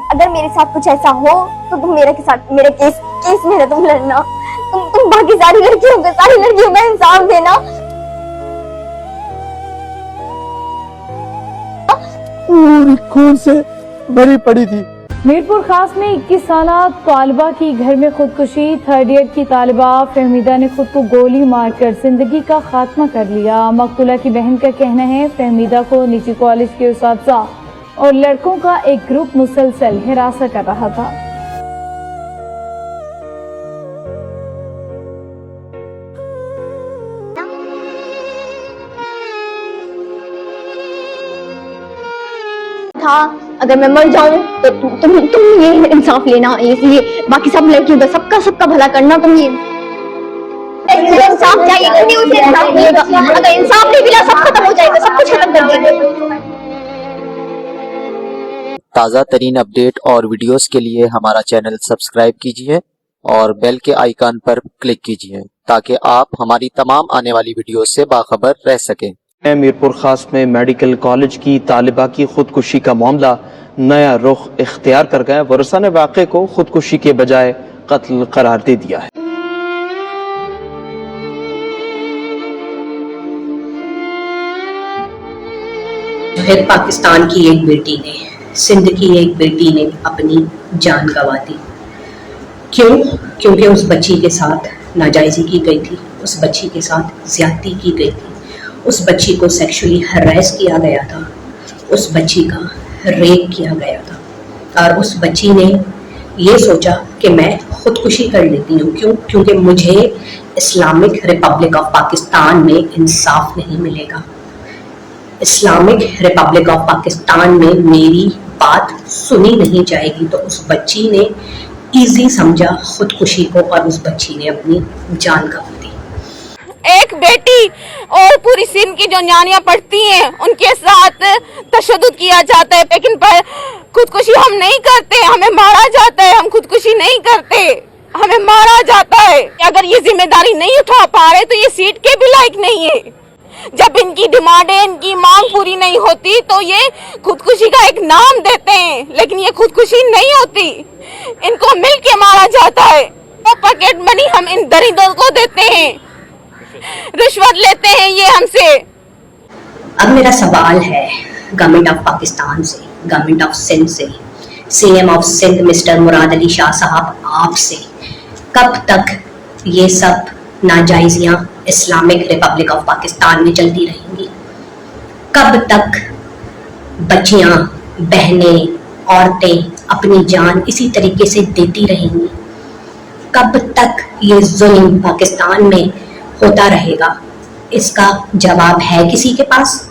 अगर मेरे साथ कुछ ऐसा हो तो तुम मेरे के साथ मेरे केस में तुम लड़ना। तुम बाकी सारी लड़कियों का इंसाफ देना। खून से भरी पड़ी थी। मीरपुर खास में 21 साला तालिबा की घर में खुदकुशी। थर्ड ईयर की तालिबा फहमीदा ने खुद को गोली मारकर जिंदगी का खात्मा कर लिया। मकतूला की बहन का कहना है फहमीदा को निजी कॉलेज के उस्ताद और लड़कों का एक ग्रुप मुसलसल हिरासा कर रहा था। अगर मैं मर जाऊं तो तुम ये इंसाफ लेना, ये बाकी सब लड़कियों का सबका भला करना। तुम ये इंसाफ चाहिए, उसे इंसाफ मिलेगा। अगर इंसाफ नहीं मिला सब खत्म हो जाएगा, सब कुछ खत्म कर देंगे। ताज़ा तरीन अपडेट और वीडियोस के लिए हमारा चैनल सब्सक्राइब कीजिए और बेल के आइकन पर क्लिक कीजिए ताकि आप हमारी तमाम आने वाली वीडियोस से बाखबर रह सकें। मीरपुर खास में मेडिकल कॉलेज की तालिबा की खुदकुशी का मामला नया रुख इख्तियार कर गया। वरसा ने वाक़े को खुदकुशी के बजाय कत्ल करार दे दिया है। फिर पाकिस्तान की एक बेटी ने, सिंध की एक बेटी ने अपनी जान गंवा दी। क्यों? क्योंकि उस बच्ची के साथ नाजायजी की गई थी, उस बच्ची के साथ ज्यादती की गई थी, उस बच्ची को सेक्सुअली हरास किया गया था, उस बच्ची का रेप किया गया था और उस बच्ची ने ये सोचा कि मैं खुदकुशी कर लेती हूँ। क्यों? क्योंकि मुझे इस्लामिक रिपब्लिक ऑफ पाकिस्तान में इंसाफ नहीं मिलेगा। इस्लामिक रिपब्लिक ऑफ पाकिस्तान में मेरी बात सुनी नहीं जाएगी। तो उस बच्ची ने इजी समझा खुदकुशी को और उस बच्ची ने अपनी जान गंवा दी। एक बेटी और पूरी सिंध की जो न्यानियां पढ़ती हैं उनके साथ तशद्दुद किया जाता है, लेकिन पर खुदकुशी हम नहीं करते, हमें मारा जाता है। हम खुदकुशी नहीं करते, हमें मारा जाता है। अगर ये जिम्मेदारी नहीं उठा पा रहे तो ये सीट के भी लायक नहीं है। जब इनकी डिमांडें, इनकी मांग पूरी नहीं होती तो ये खुदकुशी का एक नाम देते हैं, लेकिन ये खुदकुशी नहीं होती, इनको मिल के मारा जाता है। वो पॉकेट मनी हम इन दरिंदों को देते हैं, रिश्वत लेते हैं ये हमसे। अब मेरा सवाल है गवर्नमेंट ऑफ पाकिस्तान से, गवर्नमेंट ऑफ सिंध से, CM of Sindh mister Murad Ali Shah साहब, आपसे, कब तक ये सब नाजायजियां इस्लामिक रिपब्लिक ऑफ पाकिस्तान में चलती रहेंगी? कब तक बच्चियां, बहनें, औरतें अपनी जान इसी तरीके से देती रहेंगी? कब तक ये जुल्म पाकिस्तान में होता रहेगा? इसका जवाब है किसी के पास?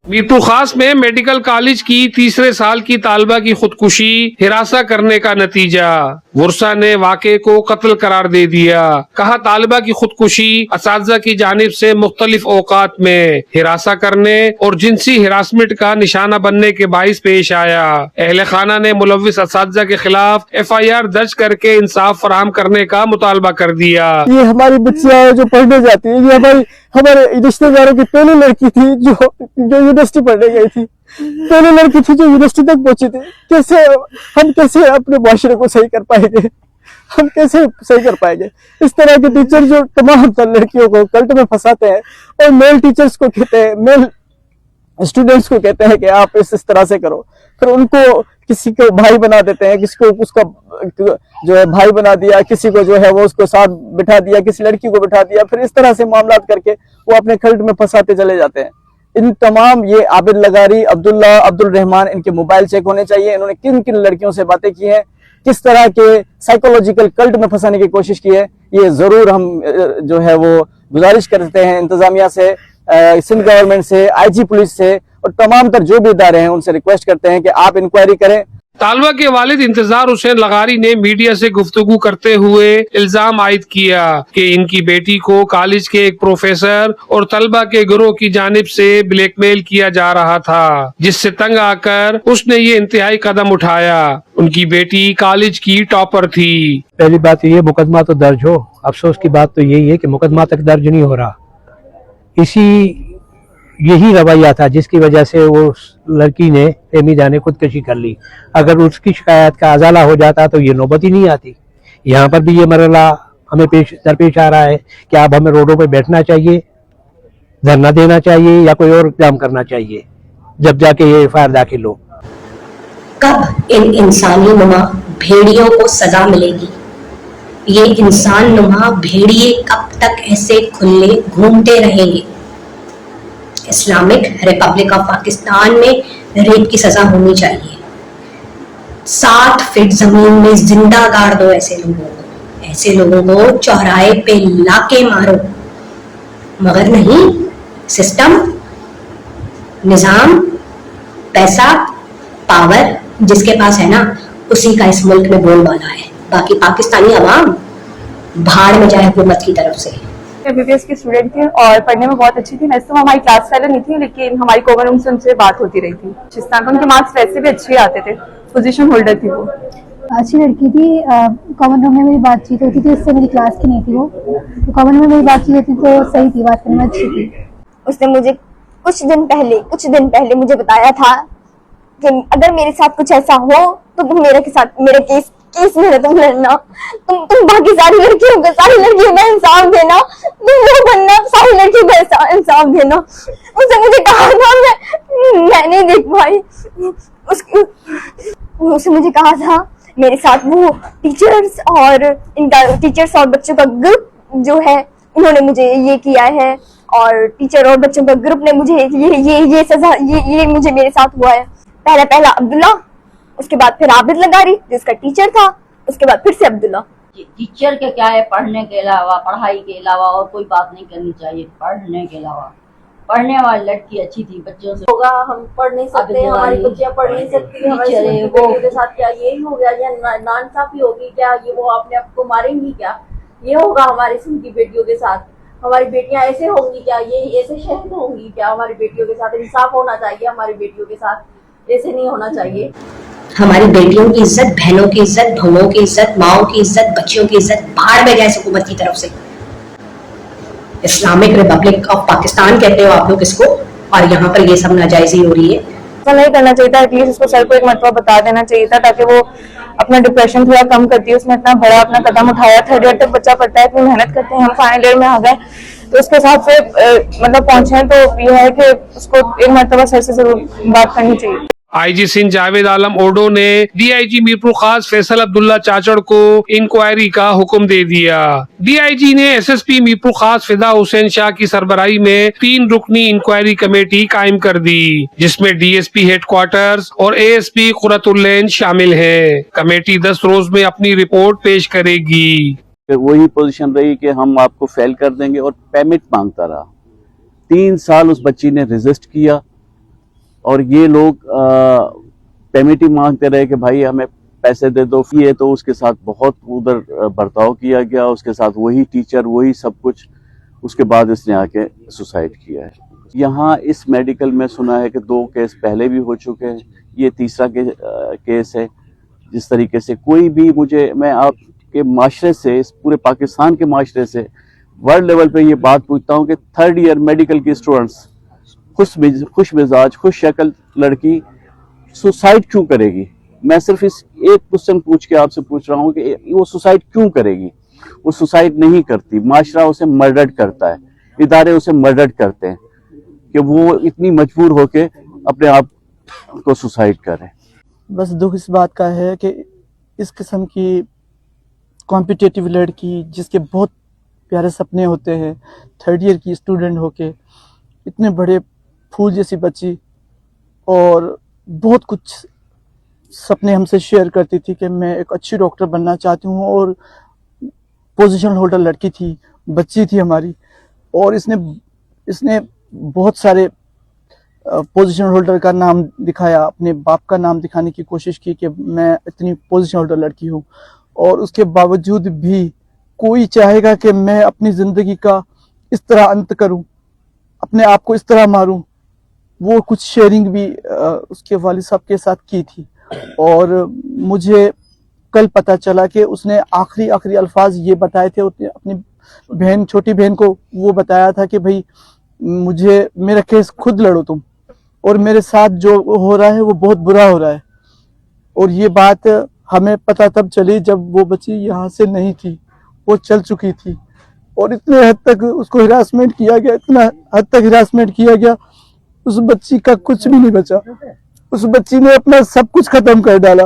मीरपुर खास में मेडिकल कॉलेज की तीसरे साल की तालिबा की खुदकुशी हिरासा करने का नतीजा। वरसा ने वाक़े को कत्ल करार दे दिया। कहा तालिबा की खुदकुशी असातिज़ा की जानिब से मुख्तलिफ औकात में हिरासा करने और जिनसी हिरासमेंट का निशाना बनने के बाइस पेश आया। अहले खाना ने मुलव्विस असातिज़ा के खिलाफ FIR दर्ज करके इंसाफ फराहम करने का मुतालबा कर दिया। ये हमारी बच्चियां जो पढ़ने जाती है, ये हमारे रिश्तेदारों की पहली लड़की थी जो यूनिवर्सिटी पढ़ने गई थी, पहली लड़की थी जो यूनिवर्सिटी तक पहुंची थी। हम कैसे अपने मुआशरे को सही कर पाएंगे? हम कैसे सही कर पाएंगे? इस तरह के टीचर जो तमाम लड़कियों को कल्ट में फंसाते हैं और मेल टीचर्स को कहते हैं, मेल स्टूडेंट्स को कहते हैं कि आप इस तरह से करो, फिर उनको किसी को भाई बना देते हैं, किसी को उसका जो है भाई बना दिया, किसी को जो है वो उसको साथ बिठा दिया, किसी लड़की को बिठा दिया, फिर इस तरह से मामला करके वो अपने कल्ट में फंसाते चले जाते हैं। इन तमाम ये आबिद लगारी, अब्दुल्ला, अब्दुल रहमान, इनके मोबाइल चेक होने चाहिए। इन्होंने किन किन लड़कियों से बातें की हैं, किस तरह के साइकोलॉजिकल कल्ट में फंसाने की कोशिश की है, ये जरूर हम जो है वो गुजारिश करते हैं इंतजामिया से, सिंध गवर्नमेंट से, IG पुलिस से और तमाम तर जो भी इदारे हैं उनसे रिक्वेस्ट करते हैं कि आप इंक्वायरी करें। तालिबा के वालिद इंतजार हुसैन लगारी ने मीडिया से गुफ्तगू करते हुए इल्जाम आयद किया कि इनकी बेटी को कॉलेज के एक प्रोफेसर और तलबा के गिरोह की जानिब से ब्लैकमेल किया जा रहा था, जिससे तंग आकर उसने ये इंतहाई कदम उठाया। उनकी बेटी कॉलेज की टॉपर थी। पहली बात ये मुकदमा तो दर्ज हो, अफसोस की बात तो यही है कि मुकदमा तक दर्ज नहीं हो रहा। इसी यही रवैया था जिसकी वजह से वो लड़की ने फहमीदा ने खुदकशी कर ली। अगर उसकी शिकायत का अजाला हो जाता तो ये नौबत ही नहीं आती। यहाँ पर भी ये मरला हमें दरपेश आ रहा है कि अब हमें रोडों पर बैठना चाहिए, धरना देना चाहिए या कोई और काम करना चाहिए, जब जाके ये एफआईआर दाखिल हो। कब इन इंसानी नुमा भेड़ियों को सजा मिलेगी? ये इंसान नुमा भेड़िए कब तक ऐसे खुले घूमते रहेंगे? इस्लामिक रिपब्लिक ऑफ पाकिस्तान में रेप की सजा होनी चाहिए। 60 फीट जमीन में जिंदा गाड़ दो ऐसे लोगों को चौराहे पे लाके मारो, मगर नहीं, सिस्टम, निजाम, पैसा, पावर जिसके पास है ना, उसी का इस मुल्क में बोलबाला है। बाकी पाकिस्तानी अवाम भाड़ में जाए हुकूमत की तरफ से। एमबीबीएस की स्टूडेंट थी और पढ़ने में बहुत अच्छी थी। वैसे तो हमारी क्लास फेलो नहीं थी, लेकिन हमारी कॉमन रूम से उनसे बात होती रही थी। जिस तरह उनके मार्क्स वैसे भी अच्छे आते थे, पोजीशन होल्डर थी वो। अच्छी लड़की थी। कॉमन रूम में मेरी बातचीत होती थी, उससे मेरी क्लास की नहीं थी वो, तो कॉमन रूम में मेरी बातचीत होती तो सही थी, बात करने में अच्छी थी। उसने मुझे कुछ दिन पहले मुझे बताया था कि अगर मेरे साथ कुछ ऐसा हो तो तुम मेरे केस में तुम लड़ना, तुम बाकी सारी लड़कियों का इंसाफ देना, तुम वो बनना, सारी लड़कियों का इंसाफ देना। उसने मुझे कहा था, मैं नहीं देख पाई। उसने मुझे कहा था मेरे साथ वो टीचर्स और बच्चों का ग्रुप जो है, उन्होंने मुझे ये किया है, और टीचर और बच्चों का ग्रुप ने मुझे ये सजा ये मुझे मेरे साथ हुआ है। पहला अब्दुल्ला, उसके बाद फिर आबिद लगारी जिसका टीचर था, उसके बाद फिर से अब्दुल्ला। टीचर के क्या है, पढ़ने के अलावा, पढ़ाई के अलावा और कोई बात नहीं करनी चाहिए। पढ़ने के अलावा पढ़ने वाली लड़की अच्छी थी, बच्चों से होगा, हम पढ़ नहीं सकते, हमारी बच्चियां पढ़ नहीं सकती, हमारे बेटियों के साथ क्या यही हो गया, या नाइंसाफी होगी क्या, ये वो अपने आप को मारेंगी क्या, ये होगा हमारी सिंध की बेटियों के साथ? हमारी बेटियां ऐसे होंगी क्या, ये ऐसे शहीद होंगी क्या? हमारी बेटियों के साथ इंसाफ होना चाहिए, हमारी बेटियों के साथ ऐसे नहीं होना चाहिए। हमारी बेटियों की इज्जत, बहनों की इज्जत, बहुओं की इज्जत, माओ की इज्जत, बच्चियों की इज्जत भाड़ में जाए हुकूमत की तरफ से। इस्लामिक रिपब्लिक ऑफ पाकिस्तान कहते हो आप लोग इसको, और यहाँ पर ये सब नाजायजी हो रही है। ऐसा नहीं करना चाहिए था। एटलीस्ट उसको सर को एक मरतबा बता देना चाहिए था, ताकि वो अपना डिप्रेशन थोड़ा कम करती है। उसने इतना बड़ा अपना कदम उठाया, 3rd ईयर तक बच्चा पढ़ता है, इतनी मेहनत करते हैं, हम फाइनल ईयर में आ गए तो उसके साथ से मतलब पहुंचे, तो ये है कि उसको एक मरतबा सर से जरूर बात करनी चाहिए। आईजी सिंध जावेद आलम ओडो ने डीआईजी मीरपुर खास फैसल अब्दुल्ला चाचड़ को इंक्वायरी का हुक्म दे दिया। डीआईजी ने एसएसपी मीरपुर खास फिदा हुसैन शाह की सरबराही में 3 रुकनी इंक्वायरी कमेटी कायम कर दी, जिसमें डीएसपी हेडक्वार्टर्स और एएसपी कुरतुल्लैन शामिल हैं। कमेटी 10 रोज में अपनी रिपोर्ट पेश करेगी। वही पोजीशन रही कि हम आपको फेल कर देंगे, और पेमेंट मांगता रहा। 3 साल उस बच्ची ने रेजिस्ट किया, और ये लोग पेमेंट ही मांगते रहे कि भाई हमें पैसे दे दो। ये तो उसके साथ बहुत उधर बर्ताव किया गया, उसके साथ वही टीचर, वही सब कुछ। उसके बाद इसने आके सुसाइड किया है। यहाँ इस मेडिकल में सुना है कि 2 केस पहले भी हो चुके हैं, ये तीसरा केस है। जिस तरीके से कोई भी मैं आपके माशरे से, इस पूरे पाकिस्तान के माशरे से, वर्ल्ड लेवल पे ये बात पूछता हूँ कि 3rd ईयर मेडिकल की स्टूडेंट्स, खुश मिजाज, खुश शक्ल लड़की सुसाइड क्यों करेगी? मैं सिर्फ इस एक क्वेश्चन पूछ के आपसे पूछ रहा हूँ कि वो सुसाइड क्यों करेगी? वो सुसाइड नहीं करती, माशरा उसे मर्डर करता है, इदारे उसे मर्डर करते हैं कि वो इतनी मजबूर होके अपने आप को सुसाइड करे। बस दुख इस बात का है कि इस किस्म की कॉम्पिटिटिव लड़की, जिसके बहुत प्यारे सपने होते हैं, 3rd ईयर की स्टूडेंट होके, इतने बड़े फूल जैसी बच्ची, और बहुत कुछ सपने हमसे शेयर करती थी कि मैं एक अच्छी डॉक्टर बनना चाहती हूँ, और पोजीशन होल्डर लड़की थी, बच्ची थी हमारी। और इसने बहुत सारे पोजीशन होल्डर का नाम दिखाया, अपने बाप का नाम दिखाने की कोशिश की कि मैं इतनी पोजीशन होल्डर लड़की हूँ, और उसके बावजूद भी कोई चाहेगा कि मैं अपनी ज़िंदगी का इस तरह अंत करूँ, अपने आप को इस तरह मारूं। वो कुछ शेयरिंग भी उसके वालिद साहब के साथ की थी, और मुझे कल पता चला कि उसने आखिरी अल्फाज ये बताए थे अपनी बहन, छोटी बहन को। वो बताया था कि भाई मुझे मेरा केस खुद लड़ो तुम, और मेरे साथ जो हो रहा है वो बहुत बुरा हो रहा है। और ये बात हमें पता तब चली जब वो बच्ची यहाँ से नहीं थी, वो चल चुकी थी। और इतने हद तक उसको हिरासमेंट किया गया, इतना हद तक हिरासमेंट किया गया, उस बच्ची का कुछ भी नहीं बचा। उस बच्ची ने अपना सब कुछ खत्म कर डाला,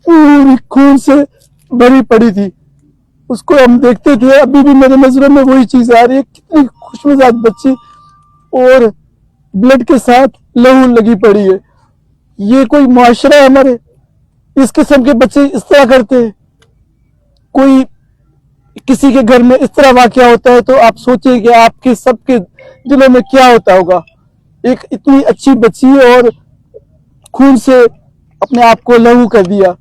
पूरी खून से भरी पड़ी थी। उसको हम देखते थे, अभी भी मेरे नजरों में वही चीज आ रही है, कितनी खुशमिजाज बच्ची और ब्लड के साथ लहू लगी पड़ी है। ये कोई मुआशरा है हमारे? इस किस्म के बच्चे इस तरह करते हैं? कोई किसी के घर में इस तरह वाकया होता है तो आप सोचिए कि आपके सबके दिलों में क्या होता होगा। एक इतनी अच्छी बच्ची और खून से अपने आप को लहू कर दिया।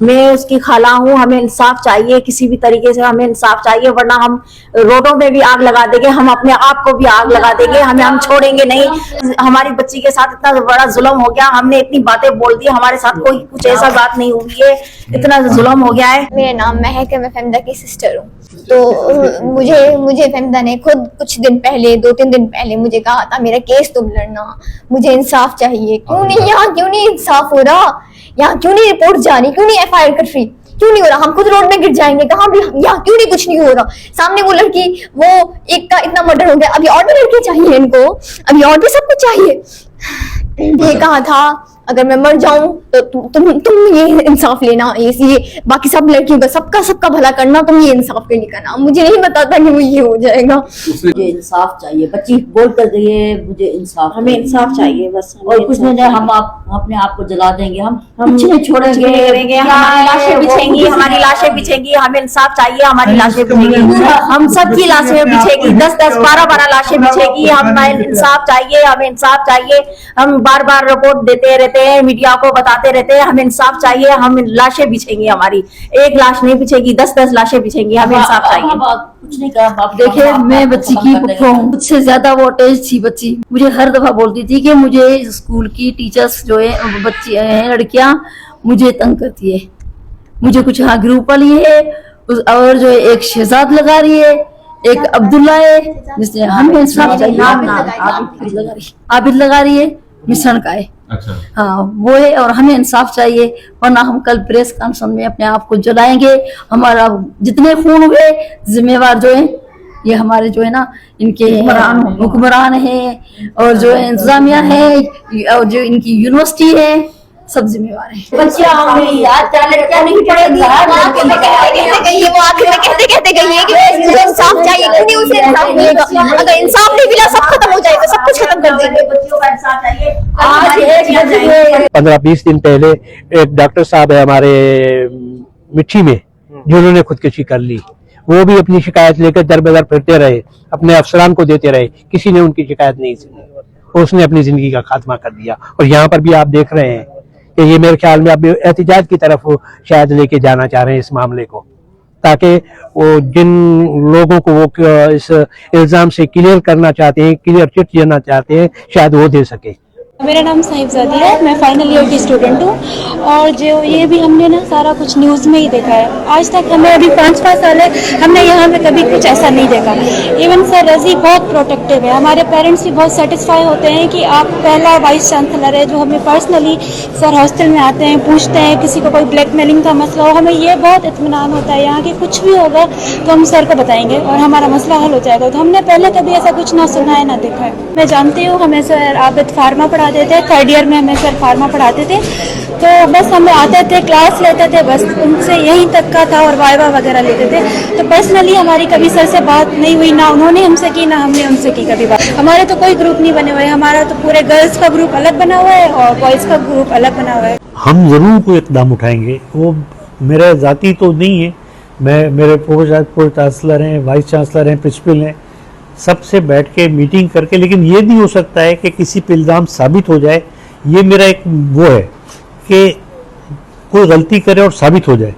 मैं उसकी खाला हूँ, हमें इंसाफ चाहिए, किसी भी तरीके से हमें इंसाफ चाहिए, वरना हम रोडों में भी आग लगा देंगे, हम अपने आप को भी आग लगा देंगे, हम छोड़ेंगे नहीं। हमारी बच्ची के साथ इतना बड़ा जुल्म हो गया, हमने इतनी बातें बोल दी, हमारे साथ कोई कुछ ऐसा बात नहीं हुई है, इतना जुल्म हो गया है। मेरा नाम महक है, मैं फहमिदा की सिस्टर हूँ। तो मुझे फहमिदा ने खुद कुछ दिन पहले, 2-3 दिन पहले मुझे कहा था मेरा केस तुम लड़ना, मुझे इंसाफ चाहिए। क्यों नहीं इंसाफ हो रहा? यहाँ क्यों नहीं रिपोर्ट जानी? क्यों नहीं FIR कर रही? क्यों नहीं हो रहा? हम खुद रोड में गिर जाएंगे, कहाँ भी यहाँ क्यों नहीं कुछ नहीं हो रहा? सामने वो लड़की, वो एक का इतना मर्डर हो गया, अभी और भी लड़की चाहिए इनको, अभी और भी सब कुछ चाहिए। ये कहा था अगर मैं मर जाऊं तो तुम ये इंसाफ लेना, ये बाकी सब लड़कियों का सबका भला करना, तुम ये इंसाफ के लिए करना। मुझे नहीं पता था कि वो ये हो जाएगा। मुझे इंसाफ चाहिए, बच्ची बोल कर दिए मुझे इंसाफ, हमें इंसाफ चाहिए बस, और कुछ नहीं। हम अपने आप को जला देंगे, हम कुछ नहीं छोड़ेंगे, हमारी लाशें बिछेंगी, हमें इंसाफ चाहिए, हमारी लाशें बिछेंगी, हम सबकी लाशें बिछेगी, 10-10, 12-12 लाशें बिछेगी। हमें इंसाफ चाहिए, हमें इंसाफ चाहिए। हम बार-बार रिपोर्ट देते रहते हैं, मीडिया को बताते रहते हैं, हमें इंसाफ चाहिए, हम लाशें बिछेंगी, हमारी एक लाश नहीं बिछेगी, 10-10 लाशें बिछेंगी, हमें इंसाफ चाहिए। कुछ नहीं कहा बाप। देखिए, मैं बच्ची की पुप्पो हूँ, मुझसे ज्यादा वो अटैच थी बच्ची। मुझे हर दफा बोलती थी कि मुझे स्कूल की टीचर्स जो है, बच्ची है लड़कियां, मुझे तंग करती है, मुझे कुछ हाँ ग्रुप वाली है, और जो है एक शहजाद लगा रही है, एक अब्दुल्ला है, जिसने हमें इंसाफ चाहिए, आबिद लगा रही है, मिश्रण का है। अच्छा। हाँ वो है, और हमें इंसाफ चाहिए, वरना हम कल प्रेस कॉन्फ्रेंस में अपने आप को जलाएंगे। हमारा जितने खून हुए जिम्मेवार जो है ये हमारे जो है ना, इनके हुक्मरान है, और जो है इंतजामिया है, और जो इनकी यूनिवर्सिटी है, सब जिम्मेवार है। बच्चियां होंगी यार, लड़कियां नहीं पढ़ेंगी, कहते गई है कि मुझे इंसाफ चाहिए, क्यों नहीं उसे इंसाफ मिलेगा? अगर इंसाफ नहीं मिला सब खत्म हो जाएगा, सब कुछ खत्म कर देंगे। बच्चियों का इंसाफ चाहिए। आज 15-20 दिन पहले एक डॉक्टर साहब है हमारे मिट्टी में, जिन्होंने खुदकुशी कर ली। वो भी अपनी शिकायत लेकर दर बदर फिरते रहे, अपने अफसरान को देते रहे, किसी ने उनकी शिकायत नहीं सुनी, उसने अपनी जिंदगी का खात्मा कर दिया। और यहाँ पर भी आप देख रहे हैं कि ये मेरे ख्याल में अब एहतिजाज की तरफ शायद लेके जाना चाह रहे हैं इस मामले को, ताकि वो जिन लोगों को वो इस इल्जाम से क्लियर करना चाहते हैं, क्लियर चिट देना चाहते हैं, शायद वो दे सके। मेरा नाम साहिबजादी है, मैं फाइनल ईयर की स्टूडेंट हूँ, और जो ये भी हमने ना सारा कुछ न्यूज़ में ही देखा है। आज तक हमें अभी 5 साल है, हमने यहाँ पे कभी कुछ ऐसा नहीं देखा। इवन सर रजी बहुत प्रोटेक्टिव है, हमारे पेरेंट्स भी बहुत सेटिस्फाई होते हैं कि आप पहला वाइस चांसलर है जो हमें पर्सनली सर हॉस्टल में आते हैं, पूछते हैं, किसी को कोई ब्लैकमेलिंग का मसला हो, हमें ये बहुत इत्मीनान होता है यहाँ कि कुछ भी होगा तो हम सर को बताएंगे और हमारा मसला हल हो जाएगा। तो हमने पहले कभी ऐसा कुछ ना सुना है ना देखा है। मैं जानती हूँ, हमें सर आबिद फार्मा पढ़ाते थे, 3rd ईयर में हमें सर फार्मा पढ़ाते थे, तो बस हम आते थे, क्लास लेते थे, बस उनसे यहीं तक का था, और वाइवा वगैरह लेते थे। तो पर्सनली हमारी कभी सर से बात नहीं हुई, ना उन्होंने हमसे की, ना हमने उनसे की कभी बात। हमारे तो कोई ग्रुप नहीं बने हुए, हमारा तो पूरे गर्ल्स का ग्रुप अलग बना हुआ है और बॉयज़ का ग्रुप अलग बना हुआ है। हम जरूर कोई इकदाम उठाएंगे, वो मेरा ज़ाती तो नहीं है, मैं मेरे प्रो चांसलर हैं, वाइस चांसलर हैं, प्रिंसिपल हैं, सबसे बैठ के मीटिंग करके, लेकिन ये नहीं हो सकता है कि किसी पे इल्ज़ाम साबित हो जाए। ये मेरा एक वो है कि कोई गलती करे और साबित हो जाए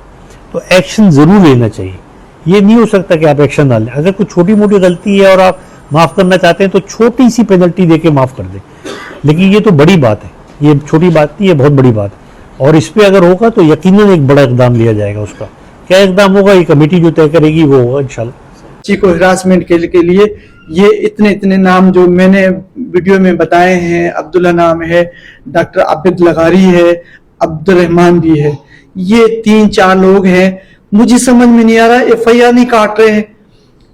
तो एक्शन ज़रूर लेना चाहिए। ये नहीं हो सकता कि आप एक्शन ना लें। अगर कोई छोटी मोटी गलती है और आप माफ़ करना चाहते हैं तो छोटी सी पेनल्टी दे के माफ़ कर दें, लेकिन ये तो बड़ी बात है, ये छोटी बात नहीं, ये बहुत बड़ी बात है। और इस पर अगर होगा तो यकीनन एक बड़ा इकदाम लिया जाएगा। उसका क्या इकदाम होगा, ये कमेटी जो तय करेगी वो होगा इंशाल्लाह। बच्ची को हिरासमेंट के लिए ये इतने नाम जो मैंने वीडियो में बताए हैं, अब्दुल्ला नाम है, डॉक्टर आबिद लगारी है, अब्दुल रहमान भी है, ये 3-4 लोग हैं। मुझे समझ में नहीं आ रहा, FIR नहीं काट रहे हैं।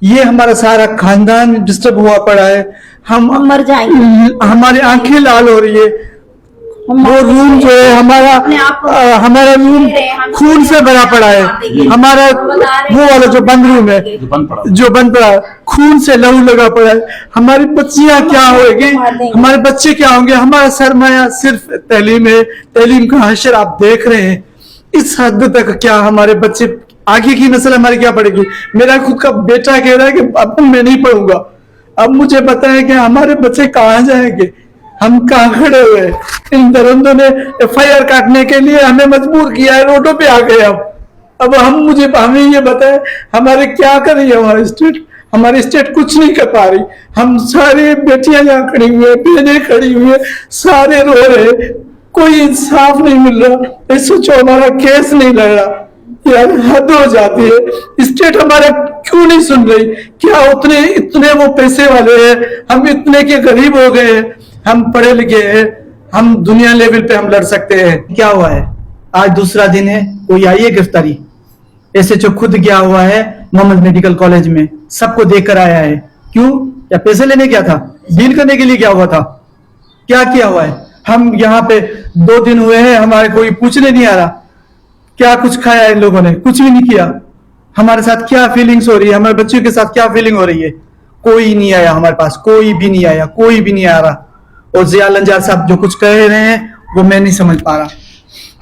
ये हमारा सारा खानदान डिस्टर्ब हुआ पड़ा है। हम मर जाएंगे, हमारी आंखें लाल हो रही है। वो रूम जो है हमारा रूम खून से भरा पड़ा है। हमारा वो वाला जो बंद रूम है, जो बंद पड़ा है, खून से लहू लगा पड़ा है। हमारी बच्चियां क्या होंगी, हमारे बच्चे क्या होंगे। हमारा सरमाया सिर्फ तालीम है, तालीम का हशर आप देख रहे हैं। इस हद तक क्या हमारे बच्चे, आगे की नस्ल हमारी क्या पढ़ेगी। मेरा खुद का बेटा कह रहा है कि अब मैं नहीं पढ़ूंगा। अब मुझे पता है कि हमारे बच्चे कहाँ जाएंगे, हम कहाँ खड़े हुए। इन दरिंदों ने FIR काटने के लिए हमें मजबूर किया है, रोडों पे आ गए। अब हमें ये बताए हमारे क्या कर रही है हमारी स्टेट कुछ नहीं कर पा रही। हम सारे बेटियां यहाँ खड़ी हुई है, बहनें खड़ी हुई है, सारे रो रहे, कोई इंसाफ नहीं मिल रहा। इस सोचो हमारा केस नहीं लड़ रहा, यार हद हो जाती है। स्टेट हमारा क्यों नहीं सुन रही। क्या इतने वो पैसे वाले हैं, हम इतने के गरीब हो गए हैं, हम पढ़े लिखे हैं, हम दुनिया लेवल पे हम लड़ सकते हैं। क्या हुआ है, आज दूसरा दिन है, कोई आई है गिरफ्तारी। SHO खुद गया हुआ है मोहम्मद मेडिकल कॉलेज में, सबको देखकर आया है। क्यों, या पैसे लेने क्या था, डील करने के लिए क्या हुआ था, क्या किया हुआ है। हम यहाँ पे 2 दिन हुए हैं, हमारे कोई पूछने नहीं आ रहा क्या कुछ खाया है इन लोगों ने, कुछ भी नहीं किया। हमारे साथ क्या फीलिंग्स हो रही है, हमारे बच्चों के साथ क्या फीलिंग हो रही है। कोई नहीं आया हमारे पास, कोई भी नहीं आया, कोई भी नहीं आ रहा। और जिया लंजार साहब जो कुछ कह रहे हैं वो मैं नहीं समझ पा रहा।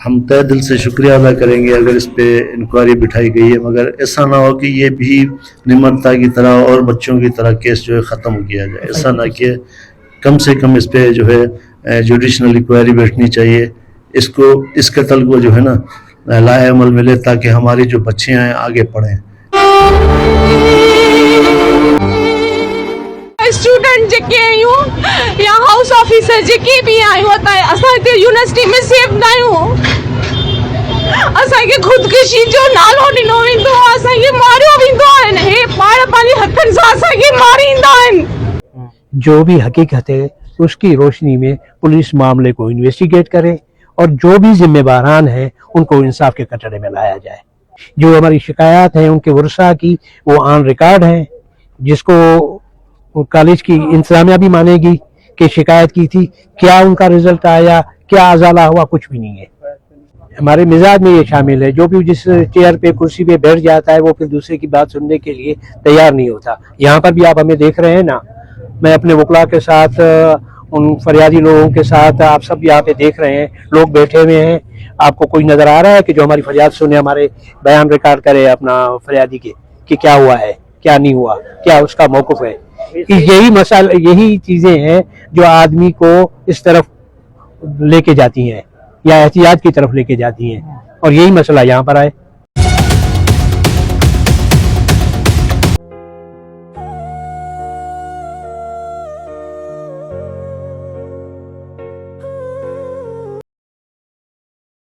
हम तहे दिल से शुक्रिया अदा करेंगे अगर इस पे इंक्वायरी बिठाई गई है, मगर ऐसा ना हो कि ये भी निमरता की तरह और बच्चों की तरह केस जो है ख़त्म किया जाए। ऐसा ना कि कम से कम इस पे जो है जुडिशनल इंक्वायरी बैठनी चाहिए। इस कत्ल को जो है ना लाए अमल मिले ताकि हमारी जो बच्चियां हैं आगे पढ़ें। स्टूडेंट जेके आई हूँ या हाउस ऑफिसर जेके भी आई होता है, असां यूनिवर्सिटी में सेफ ना आहियूं। असांखे खुदकुशी जो नालो ॾिनो वेंदो आहे, असांखे मारियो वेंदो आहे। हे पाण पंहिंजे हथनि सां असांखे मारींदा आहिनि। जो भी हकीकत है उसकी रोशनी में पुलिस मामले को इन्वेस्टिगेट करे और जो भी जिम्मेदारान हैं उनको इंसाफ के कटड़े में लाया जाए। जो हमारी शिकायत है उनके वर्षा की वो ऑन रिकॉर्ड है, जिसको कॉलेज की इंतजामिया भी मानेगी कि शिकायत की थी। क्या उनका रिजल्ट आया, क्या अजाला हुआ, कुछ भी नहीं है। हमारे मिजाज में ये शामिल है, जो भी जिस चेयर पे कुर्सी पे बैठ जाता है वो फिर दूसरे की बात सुनने के लिए तैयार नहीं होता। यहाँ पर भी आप हमें देख रहे हैं ना, मैं अपने वकला के साथ, उन फरियादी लोगों के साथ, आप सब यहाँ पे देख रहे हैं, लोग बैठे हुए हैं। आपको कोई नजर आ रहा है कि जो हमारी फरियाद सुने, हमारे बयान रिकॉर्ड करे अपना फरियादी के कि क्या हुआ है, क्या नहीं हुआ, क्या उसका मौक़िफ़ है। यही मसाला, यही चीजें हैं जो आदमी को इस तरफ लेके जाती हैं या एहतियात की तरफ लेके जाती हैं, और यही मसला यहाँ पर आए।